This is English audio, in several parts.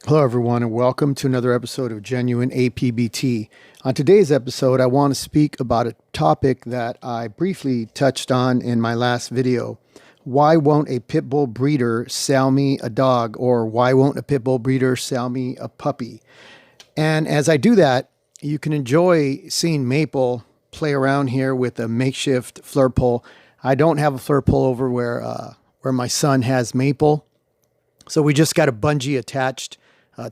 Hello, everyone, and welcome to another episode of Genuine APBT. On today's episode, I want to speak about a topic that I briefly touched on in my last video. Why won't a pit bull breeder sell me a dog, or why won't a pit bull breeder sell me a puppy? And as I do that, you can enjoy seeing Maple play around here with a makeshift flirt pole. I don't have a flirt pole over where my son has Maple. So we just got a bungee attached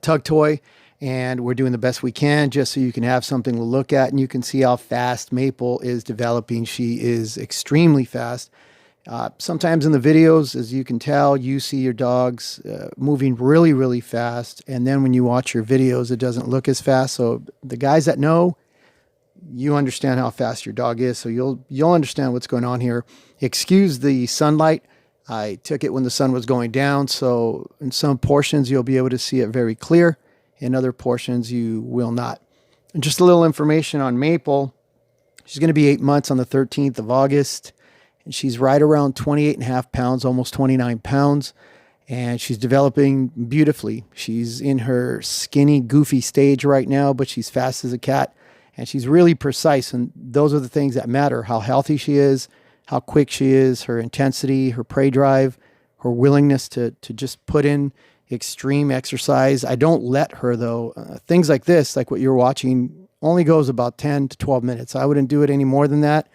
tug toy, and we're doing the best we can just so you can have something to look at and you can see how fast Maple is developing. She is extremely fast. Sometimes in the videos, as you can tell, you see your dogs moving really, really fast. And then when you watch your videos, it doesn't look as fast. So the guys that know, you understand how fast your dog is. So you'll understand what's going on here. Excuse the sunlight. I took it when the sun was going down, so in some portions you'll be able to see it very clear. In other portions you will not. And just a little information on Maple. She's going to be 8 months on the 13th of August, and she's right around 28.5 pounds, almost 29 pounds, and she's developing beautifully. She's in her skinny, goofy stage right now, but she's fast as a cat, and she's really precise, and those are the things that matter: how healthy she is, how quick she is, her intensity, her prey drive, her willingness to just put in extreme exercise. I don't let her, though. Things like this, like what you're watching, only goes about 10 to 12 minutes. I wouldn't do it any more than that.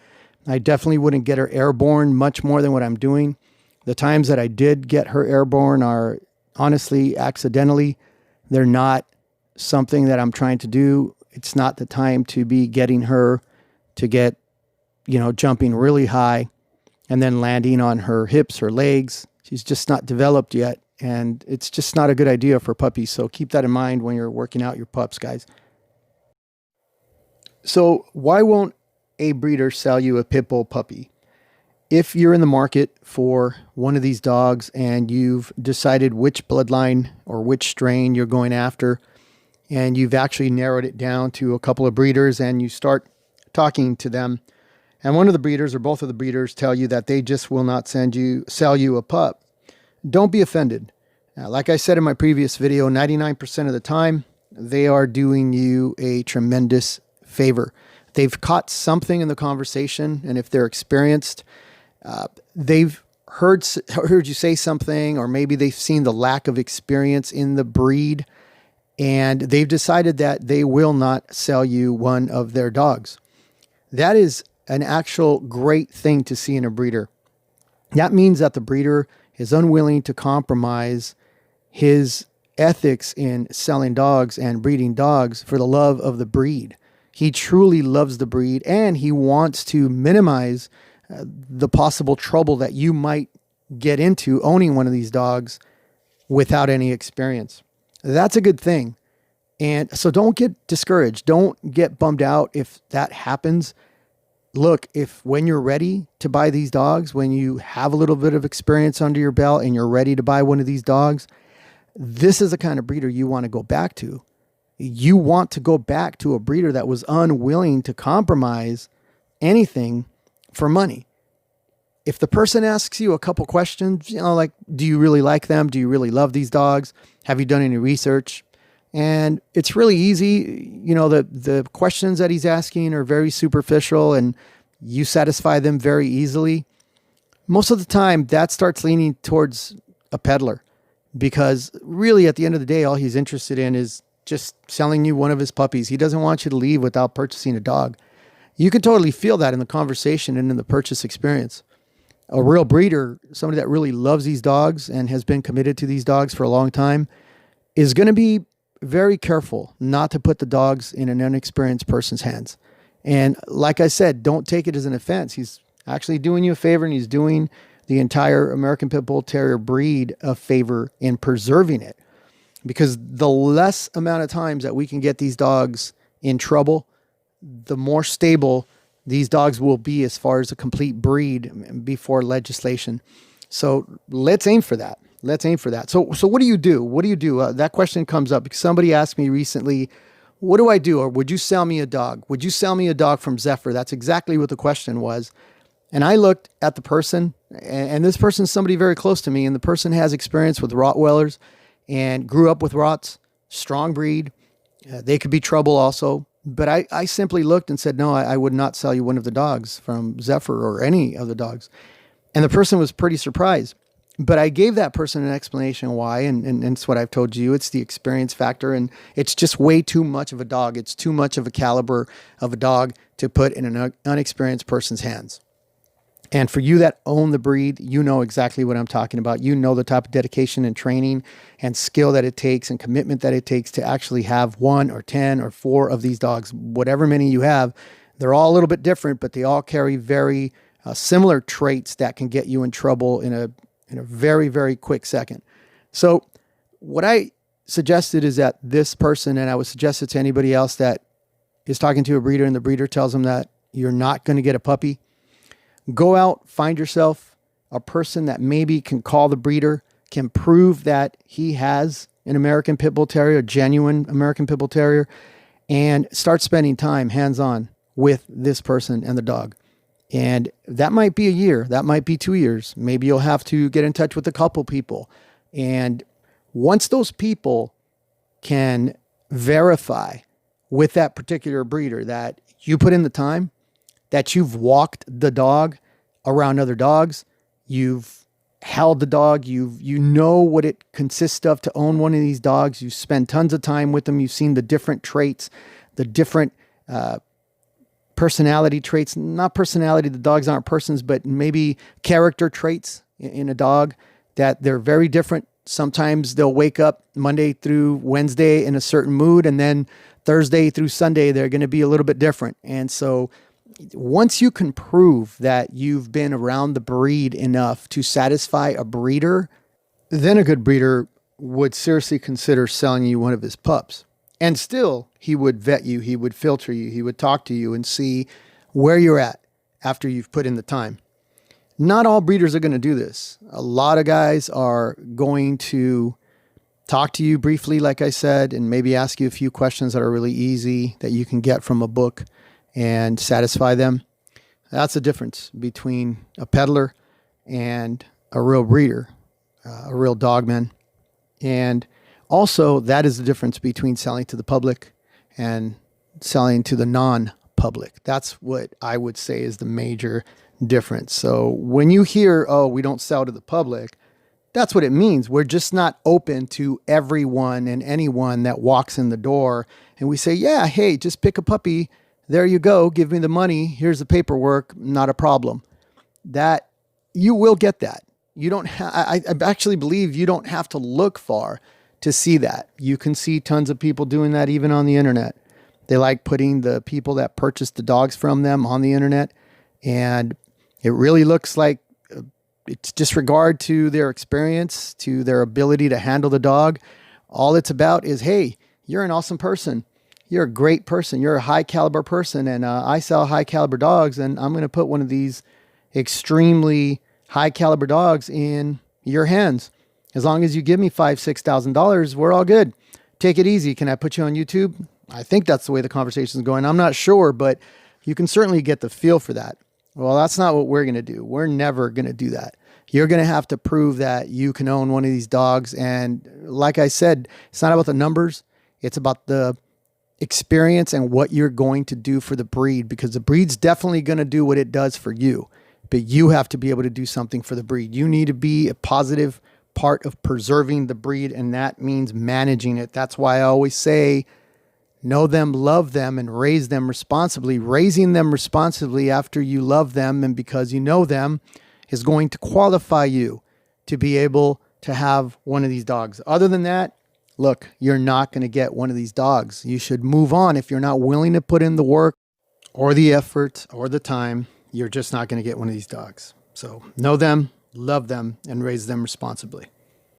I definitely wouldn't get her airborne much more than what I'm doing. The times that I did get her airborne are honestly accidentally. They're not something that I'm trying to do. It's not the time to be getting her to get jumping really high and then landing on her hips, her legs. She's just not developed yet, and it's just not a good idea for puppies. So keep that in mind when you're working out your pups, guys. So why won't a breeder sell you a pit bull puppy? If you're in the market for one of these dogs and you've decided which bloodline or which strain you're going after, and you've actually narrowed it down to a couple of breeders and you start talking to them, and one of the breeders or both of the breeders tell you that they just will not sell you a pup, don't be offended. Now, like I said in my previous video, 99% of the time, they are doing you a tremendous favor. They've caught something in the conversation, and if they're experienced, they've heard you say something, or maybe they've seen the lack of experience in the breed, and they've decided that they will not sell you one of their dogs. That is an actual great thing to see in a breeder. That means that the breeder is unwilling to compromise his ethics in selling dogs and breeding dogs for the love of the breed. He truly loves the breed, and he wants to minimize the possible trouble that you might get into owning one of these dogs without any experience. That's a good thing. And so don't get discouraged. Don't get bummed out if that happens. Look, if when you're ready to buy these dogs, when you have a little bit of experience under your belt and you're ready to buy one of these dogs, this is the kind of breeder you want to go back to. You want to go back to a breeder that was unwilling to compromise anything for money. If the person asks you a couple questions, like, do you really like them? Do you really love these dogs? Have you done any research? And it's really easy. The questions that he's asking are very superficial and you satisfy them very easily. Most of the time that starts leaning towards a peddler, because really at the end of the day, all he's interested in is just selling you one of his puppies. He doesn't want you to leave without purchasing a dog. You can totally feel that in the conversation and in the purchase experience. A real breeder, somebody that really loves these dogs and has been committed to these dogs for a long time, is going to be very careful not to put the dogs in an inexperienced person's hands. And like I said, don't take it as an offense. He's actually doing you a favor, and he's doing the entire American Pit Bull Terrier breed a favor in preserving it. Because the less amount of times that we can get these dogs in trouble, the more stable these dogs will be as far as a complete breed before legislation. So let's aim for that. Let's aim for that. So what do you do? What do you do? That question comes up because somebody asked me recently, what do I do? Or would you sell me a dog? Would you sell me a dog from Zephyr? That's exactly what the question was. And I looked at the person, and this person is somebody very close to me, and the person has experience with Rottweilers and grew up with Rotts. strong breed. They could be trouble also. But I simply looked and said, no, I would not sell you one of the dogs from Zephyr or any of the dogs. And the person was pretty surprised. But I gave that person an explanation why, and it's what I've told you. It's the experience factor, and it's just way too much of a dog. It's too much of a caliber of a dog to put in an unexperienced person's hands. And for you that own the breed, you know exactly what I'm talking about. You know the type of dedication and training and skill that it takes and commitment that it takes to actually have 1 or 10 or 4 of these dogs, whatever many you have. They're all a little bit different, but they all carry very similar traits that can get you in trouble in a very, very quick second. So what I suggested is that this person, and I would suggest it to anybody else that is talking to a breeder and the breeder tells them that you're not going to get a puppy, go out, find yourself a person that maybe can call the breeder, can prove that he has an American Pit Bull Terrier, a genuine American Pit Bull Terrier, and start spending time hands-on with this person and the dog. And that might be a year, that might be 2 years. Maybe you'll have to get in touch with a couple people. And once those people can verify with that particular breeder that you put in the time, that you've walked the dog around other dogs, you've held the dog, you know what it consists of to own one of these dogs, you spend tons of time with them, you've seen the different traits, the different personality traits, not personality, the dogs aren't persons, but maybe character traits in a dog that they're very different. Sometimes they'll wake up Monday through Wednesday in a certain mood, and then Thursday through Sunday, they're going to be a little bit different. And so once you can prove that you've been around the breed enough to satisfy a breeder, then a good breeder would seriously consider selling you one of his pups. And still, he would vet you, he would filter you, he would talk to you and see where you're at after you've put in the time. Not all breeders are going to do this. A lot of guys are going to talk to you briefly, like I said, and maybe ask you a few questions that are really easy that you can get from a book and satisfy them. That's the difference between a peddler and a real breeder, a real dogman. And also, that is the difference between selling to the public and selling to the non-public. That's what I would say is the major difference. So when you hear, oh, we don't sell to the public, that's what it means. We're just not open to everyone and anyone that walks in the door. And we say, yeah, hey, just pick a puppy. There you go. Give me the money. Here's the paperwork. Not a problem. That you will get that. You don't I actually believe you don't have to look far to see that. You can see tons of people doing that even on the internet. They like putting the people that purchased the dogs from them on the internet, and it really looks like it's disregard to their experience, to their ability to handle the dog. All it's about is, hey, you're an awesome person. You're a great person. You're a high caliber person, and I sell high caliber dogs, and I'm going to put one of these extremely high caliber dogs in your hands. As long as you give me $5,000-$6,000, we're all good. Take it easy. Can I put you on YouTube? I think that's the way the conversation is going. I'm not sure, but you can certainly get the feel for that. Well, that's not what we're going to do. We're never going to do that. You're going to have to prove that you can own one of these dogs. And like I said, it's not about the numbers. It's about the experience and what you're going to do for the breed, because the breed's definitely going to do what it does for you. But you have to be able to do something for the breed. You need to be a positive part of preserving the breed, and that means managing it. That's why I always say, know them, love them, and raise them responsibly. Raising them responsibly after you love them and because you know them is going to qualify you to be able to have one of these dogs. Other than that, look, you're not going to get one of these dogs. You should move on. If you're not willing to put in the work or the effort or the time, you're just not going to get one of these dogs. So know them, love them, and raise them responsibly.